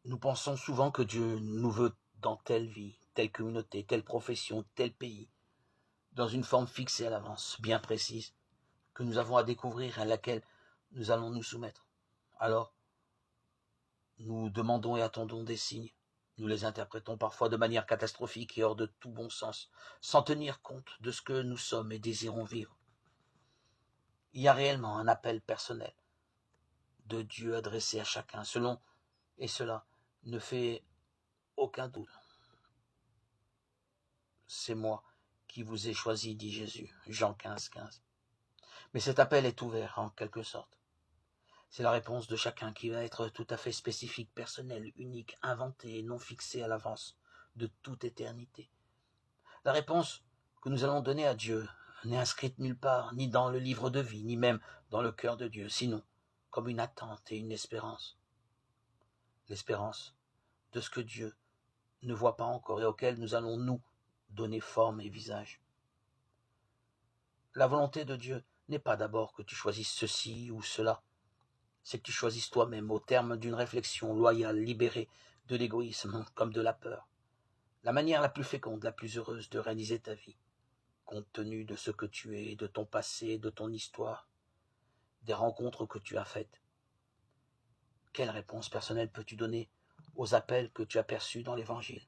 Nous pensons souvent que Dieu nous veut dans telle vie, telle communauté, telle profession, tel pays, dans une forme fixée à l'avance, bien précise, que nous avons à découvrir et à laquelle nous allons nous soumettre. Alors, nous demandons et attendons des signes. Nous les interprétons parfois de manière catastrophique et hors de tout bon sens, sans tenir compte de ce que nous sommes et désirons vivre. Il y a réellement un appel personnel de Dieu adressé à chacun, selon, et cela ne fait aucun doute. C'est moi qui vous ai choisi, dit Jésus, Jean 15, 15. Mais cet appel est ouvert en quelque sorte. C'est la réponse de chacun qui va être tout à fait spécifique, personnelle, unique, inventée et non fixée à l'avance de toute éternité. La réponse que nous allons donner à Dieu n'est inscrite nulle part, ni dans le livre de vie, ni même dans le cœur de Dieu, sinon comme une attente et une espérance. L'espérance de ce que Dieu ne voit pas encore et auquel nous allons nous donner forme et visage. La volonté de Dieu n'est pas d'abord que tu choisisses ceci ou cela, c'est que tu choisisses toi-même au terme d'une réflexion loyale, libérée de l'égoïsme comme de la peur, la manière la plus féconde, la plus heureuse de réaliser ta vie, compte tenu de ce que tu es, de ton passé, de ton histoire, des rencontres que tu as faites. Quelle réponse personnelle peux-tu donner aux appels que tu as perçus dans l'Évangile?